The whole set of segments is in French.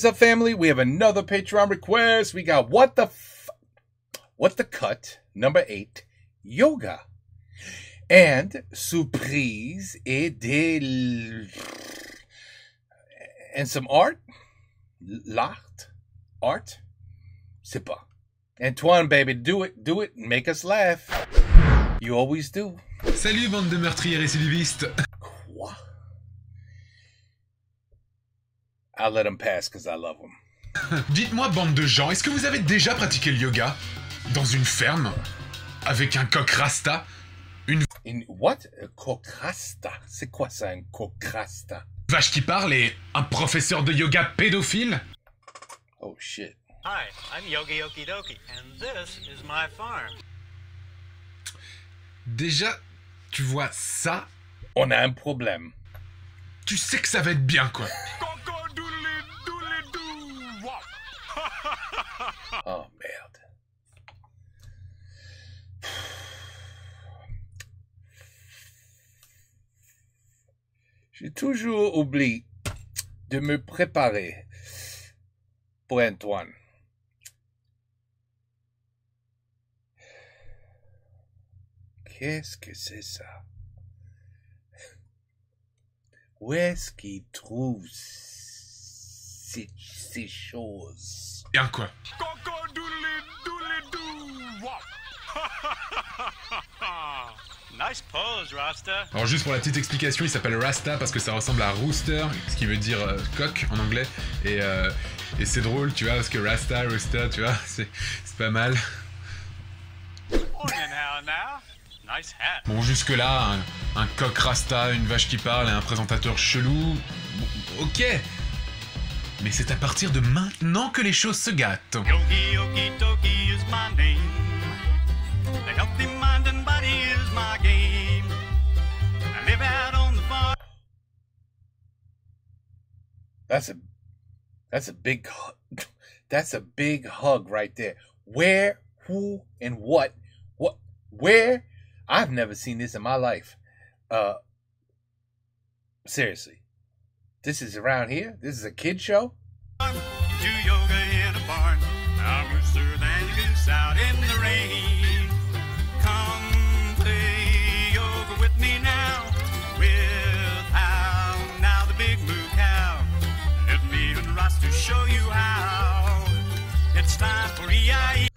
is up, family? We have another Patreon request. We got What the Cut, number 8, Yoga. And Surprise et des... And some art? L'art? Art? C'est pas. Antoine, baby, do it, make us laugh. You always do. Salut, bande de meurtriers récidivistes. Quoi? I'll let him pass because I love him. Dites-moi, bande de gens, est-ce que vous avez déjà pratiqué le yoga? Dans une ferme? Avec un coq rasta? What? Un coq rasta? C'est quoi ça, un coq rasta? Vache qui parle et un professeur de yoga pédophile? Oh shit. Hi, I'm Yogi Okidoki, and this is my farm. Déjà, tu vois ça? On a un problème. Tu sais que ça va être bien, quoi. Oh merde. J'ai toujours oublié de me préparer pour Antoine. Qu'est-ce que c'est ça? Où est-ce qu'il trouve ces choses? Bien, quoi. Nice pose, Rasta. Alors juste pour la petite explication, il s'appelle Rasta parce que ça ressemble à rooster, ce qui veut dire coq en anglais. Et c'est drôle, tu vois, parce que Rasta, rooster, tu vois, c'est pas mal. Nice hat. Bon, jusque-là, un coq Rasta, une vache qui parle et un présentateur chelou, bon, ok. Mais c'est à partir de maintenant que les choses se gâtent. Yogi Okidoki is my name. A healthy mind and body is my game. I live out on the farm. That's a big hug right there. Where, who, and what, where? I've never seen this in my life. Seriously. This is around here? This is a kid show? Do yoga in a barn. I'm looser than a goose out in the rain. Come play yoga with me now. With Hal, now the big moo cow. Let me and Rasta show you how. It's time for EI.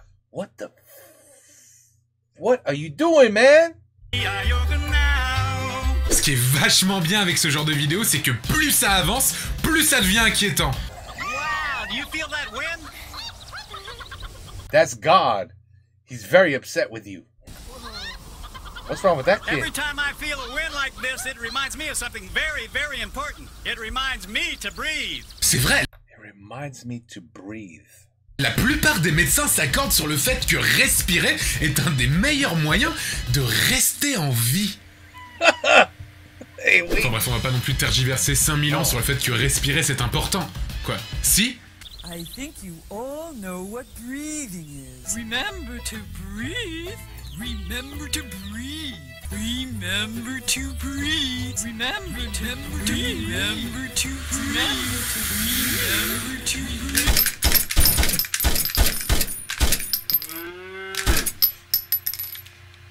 What are you doing, man? Yoga now. Ce qui est vachement bien avec ce genre de vidéo, c'est que plus ça avance, plus ça devient inquiétant. Wow, do you feel that wind? That's God. He's very upset with you. What's wrong with that kid? Every time I feel a wind like this, it reminds me of something very, very important. It reminds me to breathe. C'est vrai. It reminds me to breathe. La plupart des médecins s'accordent sur le fait que respirer est un des meilleurs moyens de rester en vie. Hey, oui. Enfin bref, on va pas non plus tergiverser 5000 ans sur le fait que respirer c'est important. Quoi? Si? I think you all know what breathing is. Remember to breathe. Remember to breathe. Remember to breathe. Remember to breathe. Remember to breathe. Remember to breathe.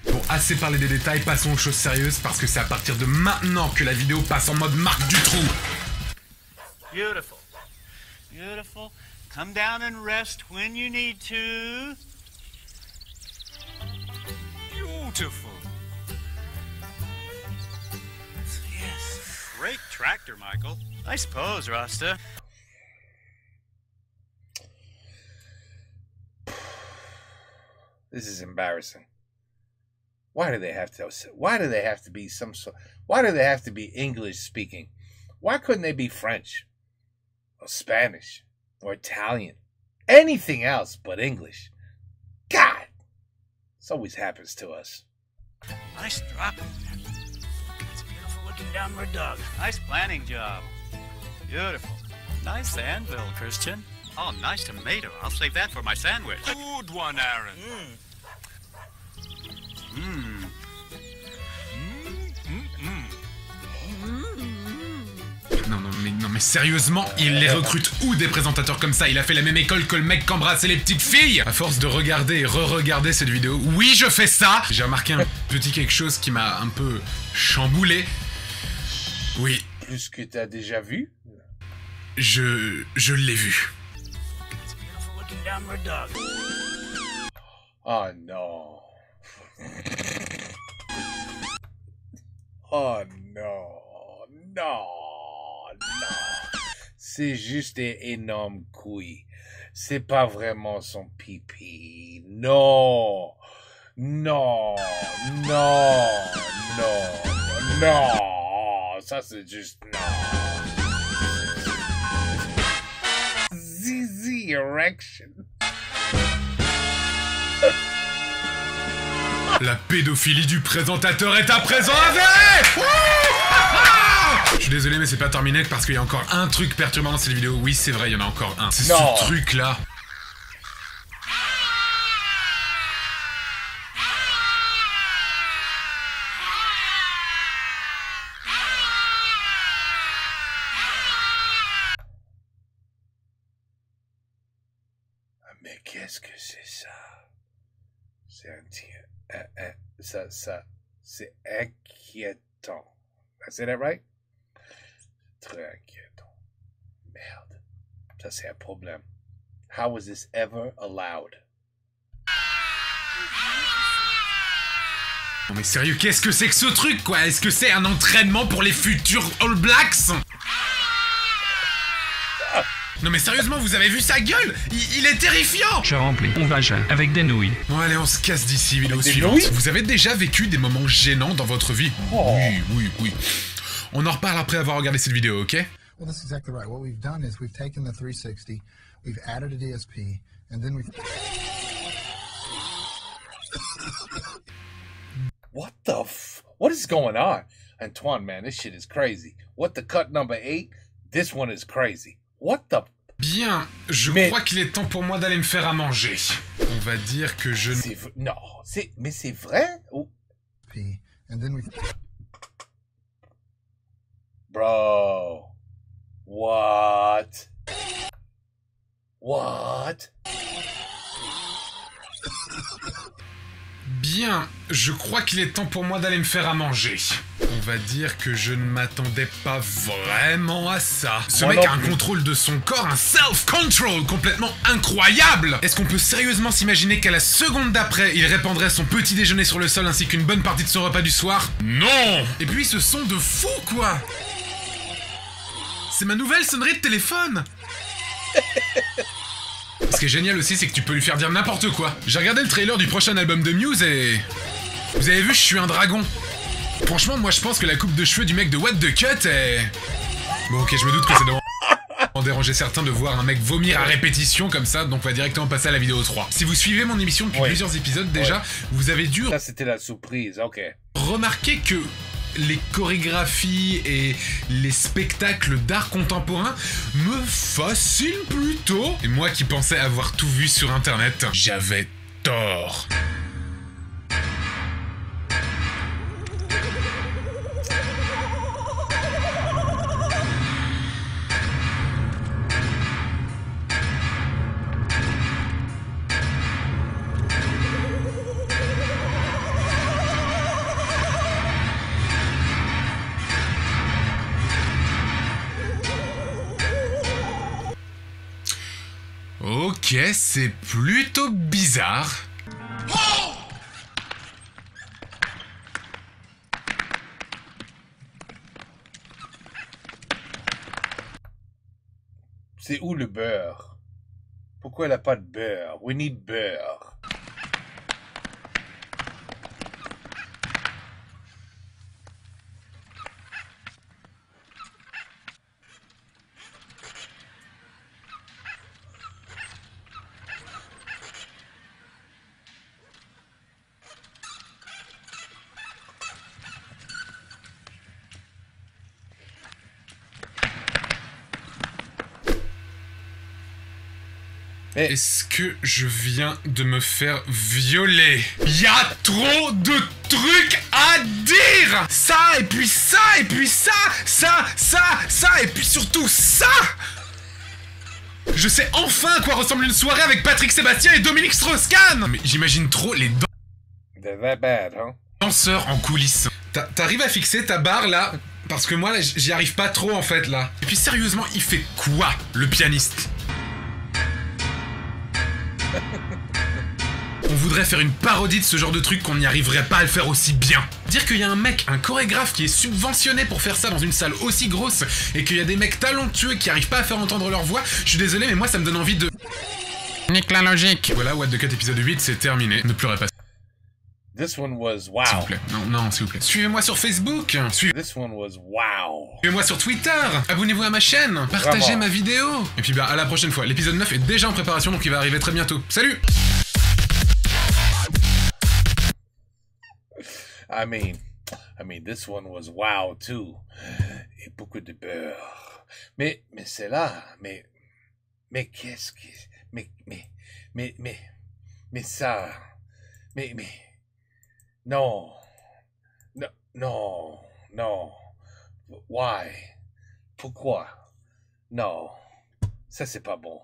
Bon, assez parlé des détails, passons aux choses sérieuses parce que c'est à partir de maintenant que la vidéo passe en mode Marc Dutroux. Beautiful. Beautiful. Come down and rest when you need to. Beautiful. Yes. Great tractor, Michael. Nice pose, Rasta. This is embarrassing. Why do they have to be some sort? Why do they have to be English speaking? Why couldn't they be French or Spanish or Italian? Anything else but English. God, this always happens to us. Nice dropping. That's beautiful looking downward dog. Nice planning job. Beautiful. Nice anvil, Christian. Oh, nice tomato. I'll save that for my sandwich. Good one, Aaron. Non mais sérieusement, il les recrute où des présentateurs comme ça? Il a fait la même école que le mec qu'embrassait les petites filles. À force de regarder et re-regarder cette vidéo, oui je fais ça. J'ai remarqué un petit quelque chose qui m'a un peu chamboulé. Oui. Plus que t'as déjà vu? Je l'ai vu. Oh non. Oh non. Non. Non. C'est juste des énormes couilles. C'est pas vraiment son pipi. Non. Non. Non. Non. Non. Ça c'est juste non. ZZ erection. La pédophilie du présentateur est à présent avérée. Je suis désolé mais c'est pas terminé parce qu'il y a encore un truc perturbant dans cette vidéo. Oui c'est vrai, il y en a encore un. C'est ce truc là. Mais qu'est-ce que c'est ça? C'est c'est inquiétant. I say that right? Très inquiétant. Merde. Ça, c'est un problème. How was this ever allowed? Non mais sérieux, qu'est-ce que c'est que ce truc quoi? Est-ce que c'est un entraînement pour les futurs All Blacks? Non mais sérieusement, vous avez vu sa gueule? Il est terrifiant! J'ai rempli mon vagin avec des nouilles. Bon allez, on se casse d'ici, vidéo suivante. Vous avez déjà vécu des moments gênants dans votre vie? Oui. On en reparle après avoir regardé cette vidéo, ok? Well, that's exactly right. What we've done is we've taken the 360, we've added a DSP, and then we've... What is going on? Antoine, man, this shit is crazy. What the cut number 8? This one is crazy. What the... Bien, je crois qu'il est temps pour moi d'aller me faire à manger. On va dire que je... Non, mais c'est vrai? Ou... And then we... Bro. What? What? Bien, je crois qu'il est temps pour moi d'aller me faire à manger. On va dire que je ne m'attendais pas vraiment à ça. Ce mec a un contrôle de son corps, un self-control complètement incroyable. Est-ce qu'on peut sérieusement s'imaginer qu'à la seconde d'après, il répandrait son petit déjeuner sur le sol ainsi qu'une bonne partie de son repas du soir? Non! Et puis ce son de fou, quoi! C'est ma nouvelle sonnerie de téléphone! Ce qui est génial aussi, c'est que tu peux lui faire dire n'importe quoi. J'ai regardé le trailer du prochain album de Muse et... Vous avez vu, je suis un dragon. Franchement, moi je pense que la coupe de cheveux du mec de What the Cut est... Bon ok, je me doute que ça doit en déranger certains de voir un mec vomir à répétition comme ça, donc on va directement passer à la vidéo 3. Si vous suivez mon émission depuis plusieurs épisodes déjà, vous avez dû... Ça c'était la surprise, ok. Remarquer que les chorégraphies et les spectacles d'art contemporain me fascinent plutôt. Et moi qui pensais avoir tout vu sur internet, j'avais tort. Ok, c'est plutôt bizarre. C'est où le beurre? Pourquoi elle n'a pas de beurre? We need beurre. Est-ce que je viens de me faire violer? Il y a trop de trucs à dire. Ça, et puis ça, et puis ça, et puis surtout ça. Je sais enfin à quoi ressemble une soirée avec Patrick Sébastien et Dominique Strauss-Kahn. Mais j'imagine trop les They're that bad, huh? danseurs en coulisses. T'arrives à fixer ta barre là? Parce que moi, là, j'y arrive pas trop en fait là. Et puis sérieusement, il fait quoi, le pianiste? On voudrait faire une parodie de ce genre de truc qu'on n'y arriverait pas à le faire aussi bien. Dire qu'il y a un mec, un chorégraphe qui est subventionné pour faire ça dans une salle aussi grosse et qu'il y a des mecs talentueux qui arrivent pas à faire entendre leur voix, je suis désolé mais moi ça me donne envie de... Nique la logique. Voilà, What the Cut épisode 8, c'est terminé. Ne pleurez pas. This one was wow. S'il vous plaît. Non, s'il vous plaît. Suivez-moi sur Facebook. This one was wow. Suivez-moi sur Twitter. Abonnez-vous à ma chaîne. Partagez Vraiment. ma vidéo. Et puis bah à la prochaine fois. L'épisode 9 est déjà en préparation donc il va arriver très bientôt. Salut! I mean, this one was wow too. Et beaucoup de beurre. Mais c'est là, mais qu'est-ce que, mais ça, non, why? Pourquoi? Non, ça c'est pas bon.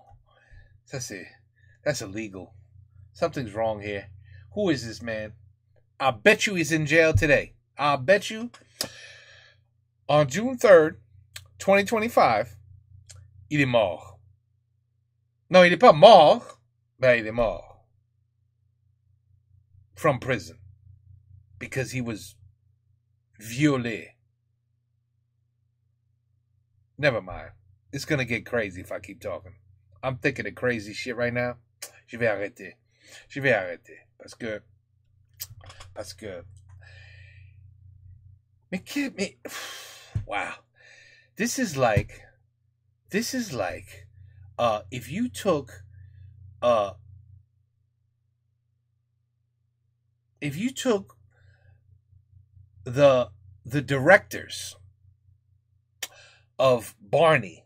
That's illegal. Something's wrong here. Who is this man? I bet you he's in jail today. I bet you on June 3rd, 2025, il est mort. Non, il est pas mort, mais il est mort. From prison. Because he was violé. Never mind. It's gonna get crazy if I keep talking. I'm thinking of crazy shit right now. Je vais arrêter. Parce que, mais, wow. This is like, if you took the directors of Barney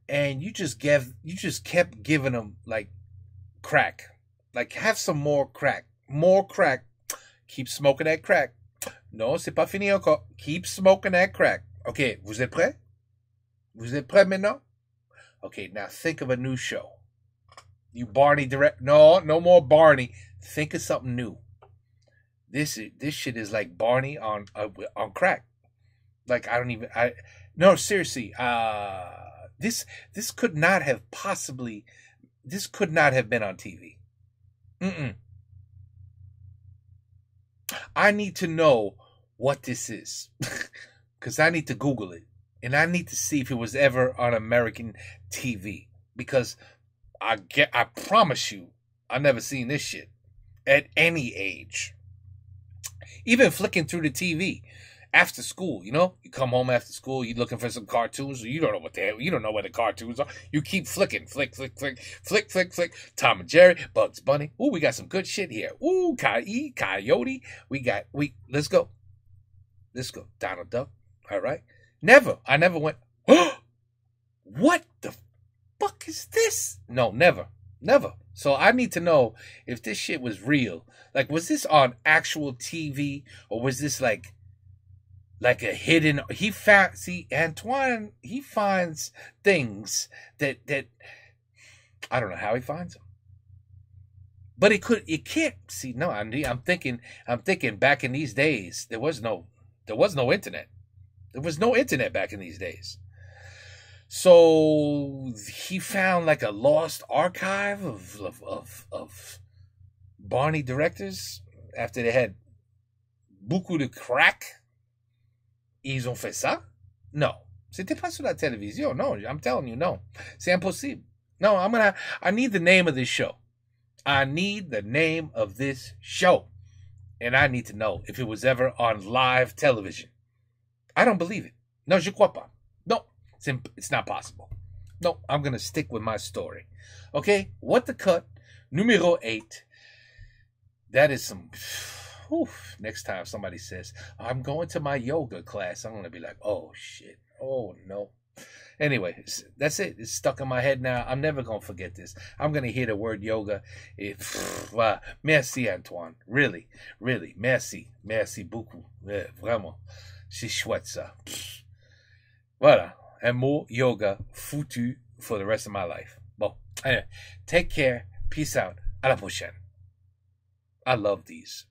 and you just kept giving them like crack, like have some more crack. Keep smoking that crack. Non, c'est pas fini encore. Keep smoking that crack. Okay, vous êtes prêts? Vous êtes prêts maintenant? Okay, now think of a new show. You Barney direct. No more Barney. Think of something new. This shit is like Barney on crack. Like no, seriously. This could not have been on TV. I need to know what this is because I need to Google it and I need to see if it was ever on American TV because I promise you I've never seen this shit at any age. Even flicking through the TV after school, you know, you come home after school, you're looking for some cartoons, you don't know what the hell, you don't know where the cartoons are. You keep flicking, flick. Tom and Jerry, Bugs Bunny. Ooh, we got some good shit here. Ooh, Coyote. Let's go. Donald Duck. All right. I never went, oh, what the fuck is this? No, never. So I need to know if this shit was real. Like, was this on actual TV or was this like a hidden, Antoine, he finds things that I don't know how he finds them. But I'm thinking back in these days, there was no internet. There was no internet back in these days. So he found like a lost archive of Barney directors after they had beaucoup de crack. Ils ont fait ça? Non. C'était pas sur la télévision. No, I'm telling you, no. C'est impossible. No, I need the name of this show. I need the name of this show. And I need to know if it was ever on live television. I don't believe it. No, je crois pas. No, it's not possible. No, I'm going to stick with my story. Okay? What the Cut, numero 8. That is some... Oof. Next time somebody says, I'm going to my yoga class, I'm going to be like, oh, shit. Oh, no. Anyway, that's it. It's stuck in my head now. I'm never going to forget this. I'm going to hear the word yoga. Merci, Antoine. Really, really. Merci. Merci beaucoup. Vraiment. C'est chouette, ça. Voilà. Un mot yoga foutu for the rest of my life. Bon. Anyway, take care. Peace out. À la prochaine. I love these.